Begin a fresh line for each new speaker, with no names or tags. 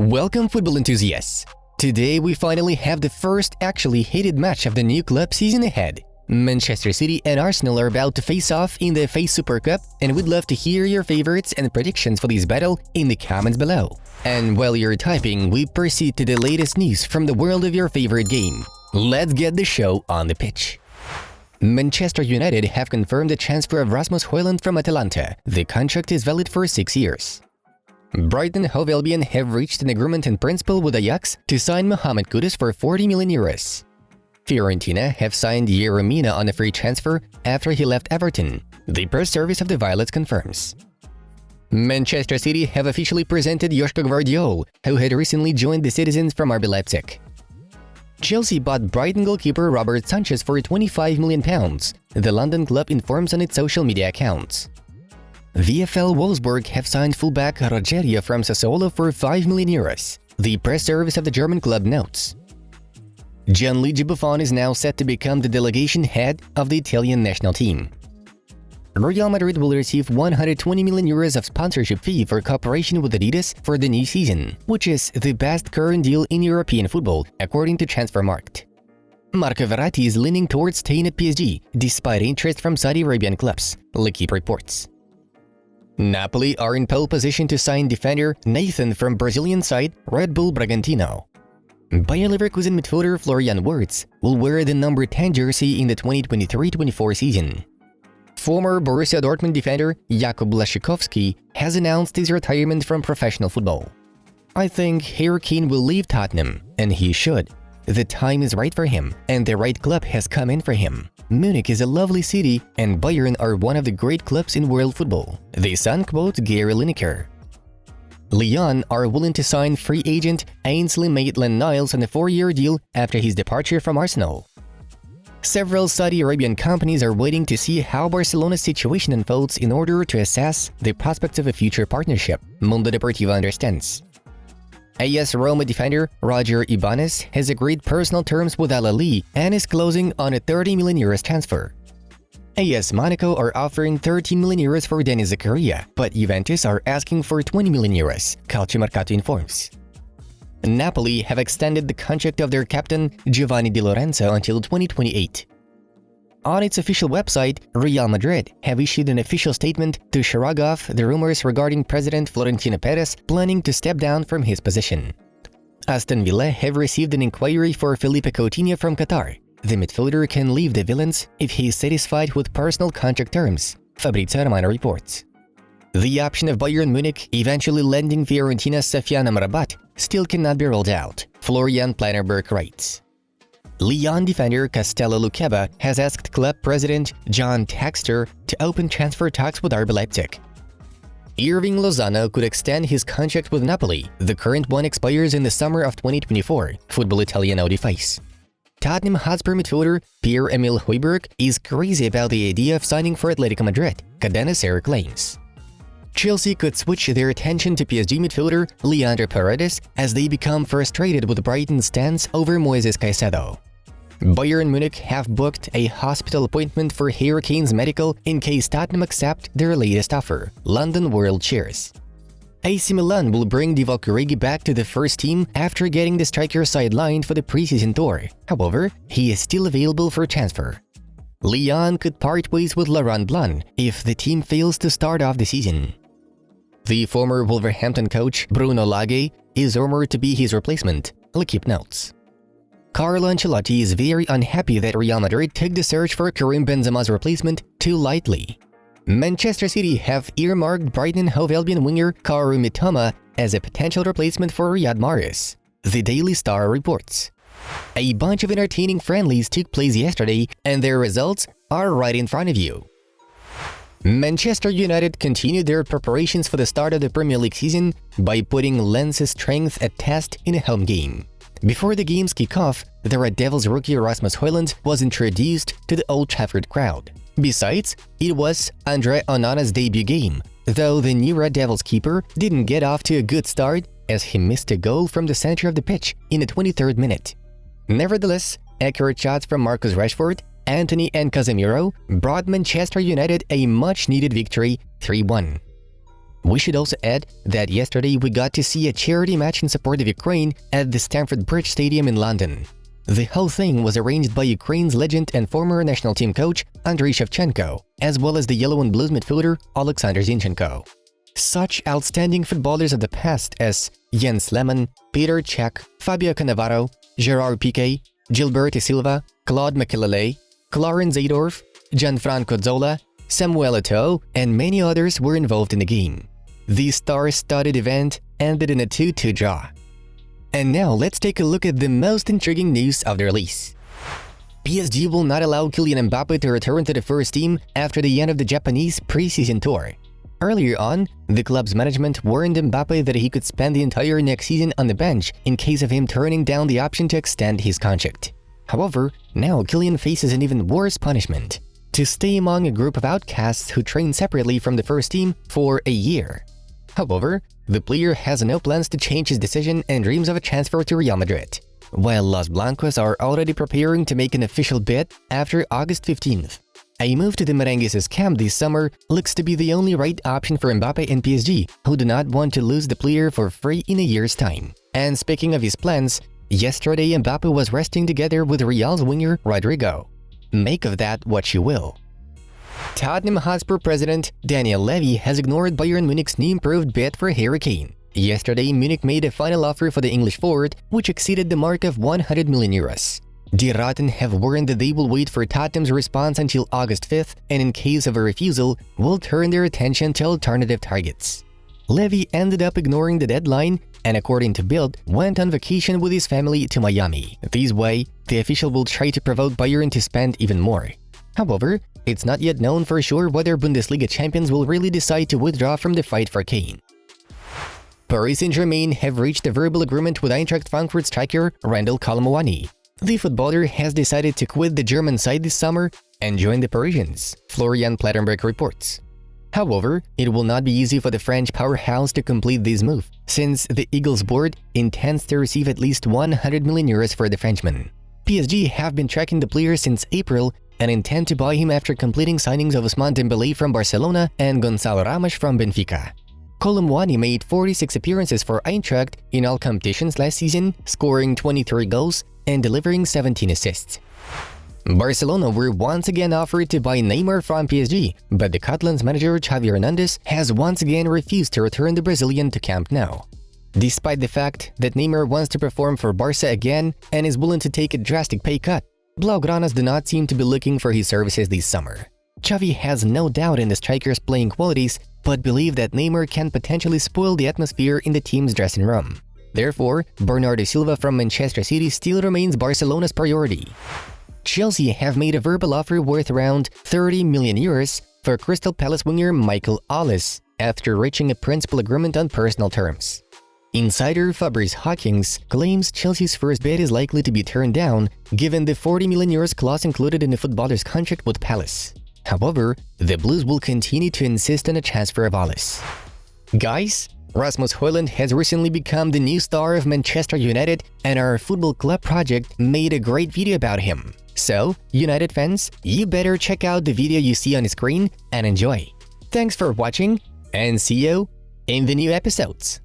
Welcome, football enthusiasts! Today we finally have the first actually hated match of the new club season ahead. Manchester City and Arsenal are about to face off in the FA Super Cup, and we'd love to hear your favorites and predictions for this battle in the comments below. And while you're typing, we proceed to the latest news from the world of your favorite game. Let's get the show on the pitch. Manchester United have confirmed the transfer of Rasmus Højlund from Atalanta. The contract is valid for 6 years. Brighton & Hove Albion have reached an agreement in principle with Ajax to sign Mohamed Kudus for 40 million euros. Fiorentina have signed Yerry Mina on a free transfer after he left Everton, the press service of the Violets confirms. Manchester City have officially presented Joško Gvardiol, who had recently joined the Citizens from RB Leipzig. Chelsea bought Brighton goalkeeper Robert Sanchez for £25 million, the London club informs on its social media accounts. VfL Wolfsburg have signed fullback Rogerio from Sassuolo for 5 million euros, the press service of the German club notes. Gianluigi Buffon is now set to become the delegation head of the Italian national team. Real Madrid will receive 120 million euros of sponsorship fee for cooperation with Adidas for the new season, which is the best current deal in European football, according to Transfermarkt. Marco Verratti is leaning towards staying at PSG, despite interest from Saudi Arabian clubs, L'Equipe reports. Napoli are in pole position to sign defender Nathan from Brazilian side Red Bull Bragantino. Bayer Leverkusen midfielder Florian Wirtz will wear the number 10 jersey in the 2023-24 season. Former Borussia Dortmund defender Jakub Blaszczykowski has announced his retirement from professional football. "I think Harry Kane will leave Tottenham, and he should. The time is right for him, and the right club has come in for him. Munich is a lovely city, and Bayern are one of the great clubs in world football," the Sun quotes Gary Lineker. Lyon are willing to sign free agent Ainsley Maitland-Niles on a 4-year deal after his departure from Arsenal. Several Saudi Arabian companies are waiting to see how Barcelona's situation unfolds in order to assess the prospects of a future partnership, Mundo Deportivo understands. AS Roma defender Roger Ibanez has agreed personal terms with Al Ahly and is closing on a 30 million euros transfer. AS Monaco are offering 13 million euros for Denis Zakaria, but Juventus are asking for 20 million euros, Calciomercato informs. Napoli have extended the contract of their captain Giovanni Di Lorenzo until 2028. On its official website, Real Madrid have issued an official statement to shrug off the rumors regarding President Florentino Perez planning to step down from his position. Aston Villa have received an inquiry for Felipe Coutinho from Qatar. The midfielder can leave the Villains if he is satisfied with personal contract terms, Fabrizio Romano reports. The option of Bayern Munich eventually lending Fiorentina's Sofyan Amrabat still cannot be ruled out, Florian Plannerberg writes. Lyon defender Castello Luqueba has asked club president John Textor to open transfer talks with RB Leipzig. Irving Lozano could extend his contract with Napoli. The current one expires in the summer of 2024, Football Italiano defies. Tottenham Hotspur midfielder Pierre-Emile Højbjerg is crazy about the idea of signing for Atletico Madrid, Cadena Ser claims. Chelsea could switch their attention to PSG midfielder Leandro Paredes as they become frustrated with Brighton's stance over Moises Caicedo. Bayern Munich have booked a hospital appointment for Harry Kane's medical in case Tottenham accept their latest offer, London World shares. AC Milan will bring Divock Origi back to the first team after getting the striker sidelined for the preseason tour. However, he is still available for transfer. Lyon could part ways with Laurent Blanc if the team fails to start off the season. The former Wolverhampton coach Bruno Lage is rumored to be his replacement, L'Equipe notes. Carlo Ancelotti is very unhappy that Real Madrid took the search for Karim Benzema's replacement too lightly. Manchester City have earmarked Brighton & Hove Albion winger Kaoru Mitoma as a potential replacement for Riyad Mahrez, the Daily Star reports. A bunch of entertaining friendlies took place yesterday, and their results are right in front of you. Manchester United continued their preparations for the start of the Premier League season by putting Lens's strength at test in a home game. Before the game's kick-off, the Red Devils rookie Rasmus Højlund was introduced to the Old Trafford crowd. Besides, it was Andre Onana's debut game, though the new Red Devils keeper didn't get off to a good start as he missed a goal from the center of the pitch in the 23rd minute. Nevertheless, accurate shots from Marcus Rashford, Antony and Casemiro brought Manchester United a much-needed victory 3-1. We should also add that yesterday we got to see a charity match in support of Ukraine at the Stamford Bridge Stadium in London. The whole thing was arranged by Ukraine's legend and former national team coach Andriy Shevchenko, as well as the Yellow and Blues midfielder Alexander Zinchenko. Such outstanding footballers of the past as Jens Lehmann, Peter Cech, Fabio Cannavaro, Gerard Piqué, Gilberto Silva, Claude Makélélé, Clarence Seedorf, Gianfranco Zola, Samuel Eto'o, and many others were involved in the game. The star-studded event ended in a 2-2 draw. And now let's take a look at the most intriguing news of the release. PSG will not allow Kylian Mbappé to return to the first team after the end of the Japanese preseason tour. Earlier on, the club's management warned Mbappé that he could spend the entire next season on the bench in case of him turning down the option to extend his contract. However, now Kylian faces an even worse punishment: to stay among a group of outcasts who train separately from the first team for a year. However, the player has no plans to change his decision and dreams of a transfer to Real Madrid, while Los Blancos are already preparing to make an official bid after August 15th. A move to the Merengues' camp this summer looks to be the only right option for Mbappé and PSG, who do not want to lose the player for free in a year's time. And speaking of his plans, yesterday Mbappé was resting together with Real's winger Rodrigo. Make of that what you will. Tottenham Hotspur president Daniel Levy has ignored Bayern Munich's new improved bid for Harry Kane. Yesterday, Munich made a final offer for the English forward, which exceeded the mark of 100 million euros. Die Roten have warned that they will wait for Tottenham's response until August 5th, and in case of a refusal, will turn their attention to alternative targets. Levy ended up ignoring the deadline and, according to Bild, went on vacation with his family to Miami. This way, the official will try to provoke Bayern to spend even more. However, it's not yet known for sure whether Bundesliga champions will really decide to withdraw from the fight for Kane. Paris Saint-Germain have reached a verbal agreement with Eintracht Frankfurt striker Randal Kolo Muani. The footballer has decided to quit the German side this summer and join the Parisians, Florian Plettenberg reports. However, it will not be easy for the French powerhouse to complete this move, since the Eagles board intends to receive at least 100 million euros for the Frenchman. PSG have been tracking the player since April and intend to buy him after completing signings of Ousmane Dembélé from Barcelona and Gonçalo Ramos from Benfica. Kolo Muani made 46 appearances for Eintracht in all competitions last season, scoring 23 goals and delivering 17 assists. Barcelona were once again offered to buy Neymar from PSG, but the Catalans manager Xavi Hernandez has once again refused to return the Brazilian to Camp Nou. Despite the fact that Neymar wants to perform for Barca again and is willing to take a drastic pay cut, Blaugranas do not seem to be looking for his services this summer. Xavi has no doubt in the striker's playing qualities, but believe that Neymar can potentially spoil the atmosphere in the team's dressing room. Therefore, Bernardo Silva from Manchester City still remains Barcelona's priority. Chelsea have made a verbal offer worth around 30 million euros for Crystal Palace winger Michael Ollis after reaching a principal agreement on personal terms. Insider Fabrice Hawkins claims Chelsea's first bid is likely to be turned down given the 40 million euros clause included in the footballer's contract with Palace. However, the Blues will continue to insist on a transfer of Ollis. Guys, Rasmus Højlund has recently become the new star of Manchester United, and our football club project made a great video about him. So, United fans, you better check out the video you see on the screen and enjoy. Thanks for watching, and see you in the new episodes.